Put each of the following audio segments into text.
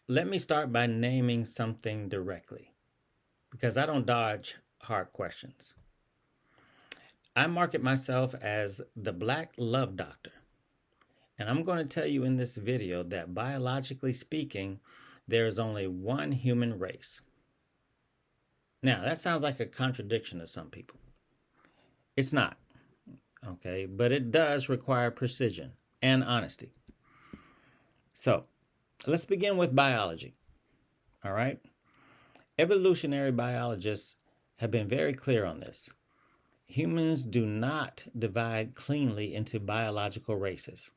Let me start by naming something directly, because I don't dodge hard questions. I market myself as the Black Love Doctor, and I'm going to tell you in this video that biologically speaking, there is only one human race. Now, that sounds like a contradiction to some people. It's not, okay, but it does require precision and honesty. So, let's begin with biology, all right? Evolutionary biologists have been very clear on this. Humans do not divide cleanly into biological races.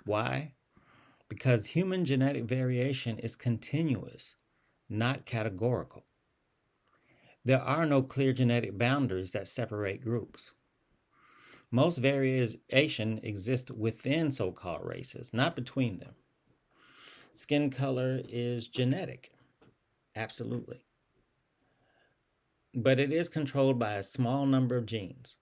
Why? Because human genetic variation is continuous, not categorical. There are no clear genetic boundaries that separate groups. Most variation exists within so-called races, not between them. Skin color is genetic, absolutely. But it is controlled by a small number of genes,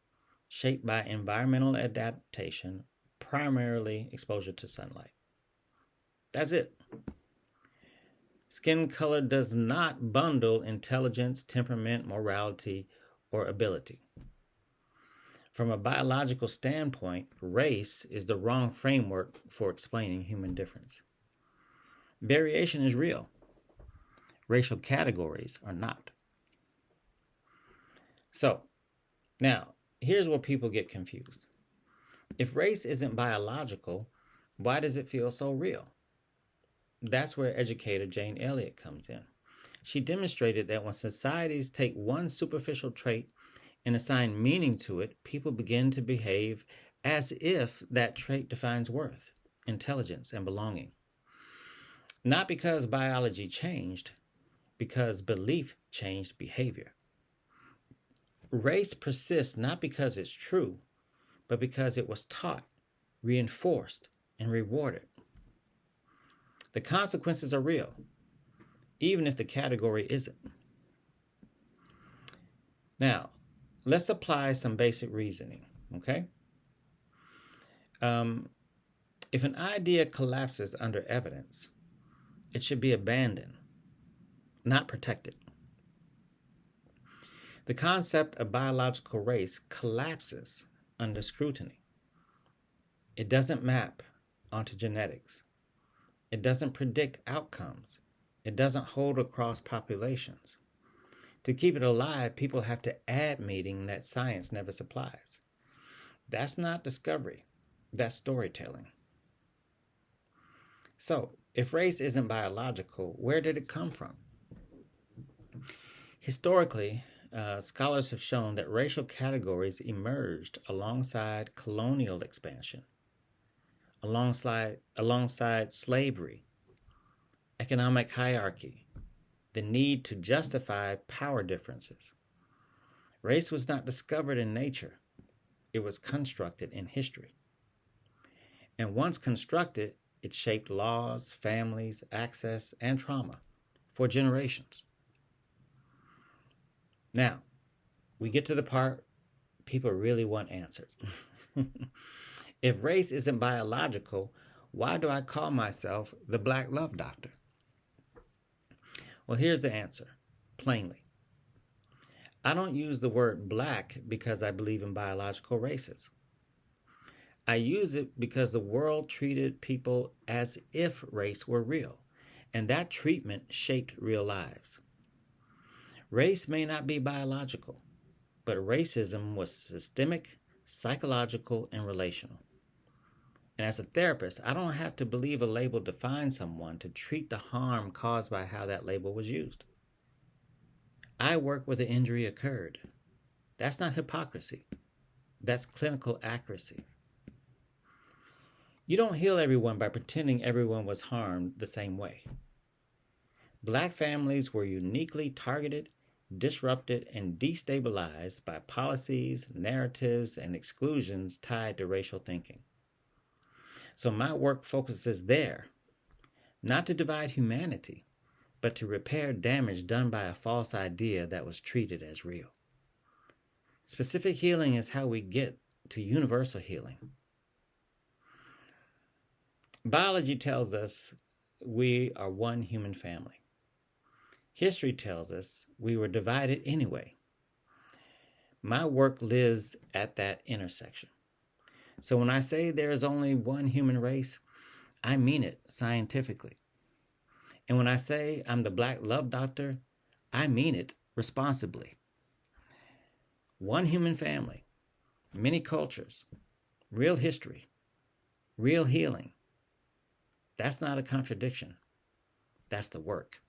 shaped by environmental adaptation, primarily exposure to sunlight. That's it. Skin color does not bundle intelligence, temperament, morality, or ability. From a biological standpoint, race is the wrong framework for explaining human difference. Variation is real. Racial categories are not. So, now, here's where people get confused. If race isn't biological, why does it feel so real? That's where educator Jane Elliott comes in. She demonstrated that when societies take one superficial trait and assign meaning to it, people begin to behave as if that trait defines worth, intelligence, and belonging. Not because biology changed, because belief changed behavior. Race persists not because it's true, but because it was taught, reinforced, and rewarded. The consequences are real, even if the category isn't. Now, let's apply some basic reasoning, okay? If an idea collapses under evidence, it should be abandoned, not protected. The concept of biological race collapses under scrutiny. It doesn't map onto genetics. It doesn't predict outcomes. It doesn't hold across populations. To keep it alive, people have to add meaning that science never supplies. That's not discovery. That's storytelling. So, if race isn't biological, where did it come from? Historically, scholars have shown that racial categories emerged alongside colonial expansion, alongside slavery, economic hierarchy, the need to justify power differences. Race was not discovered in nature. It was constructed in history. And once constructed, it shaped laws, families, access, and trauma for generations. Now, we get to the part people really want answered. If race isn't biological, why do I call myself the Black Love Doctor? Well, here's the answer, plainly. I don't use the word black because I believe in biological races. I use it because the world treated people as if race were real, and that treatment shaped real lives. Race may not be biological, but racism was systemic, psychological, and relational. And as a therapist, I don't have to believe a label defines someone to treat the harm caused by how that label was used. I work where the injury occurred. That's not hypocrisy. That's clinical accuracy. You don't heal everyone by pretending everyone was harmed the same way. Black families were uniquely targeted, disrupted, and destabilized by policies, narratives, and exclusions tied to racial thinking. So my work focuses there, not to divide humanity, but to repair damage done by a false idea that was treated as real. Specific healing is how we get to universal healing. Biology tells us we are one human family. History tells us we were divided anyway. My work lives at that intersection. So when I say there is only one human race, I mean it scientifically. And when I say I'm the Black love doctor, I mean it responsibly. One human family, many cultures, real history, real healing. That's not a contradiction. That's the work.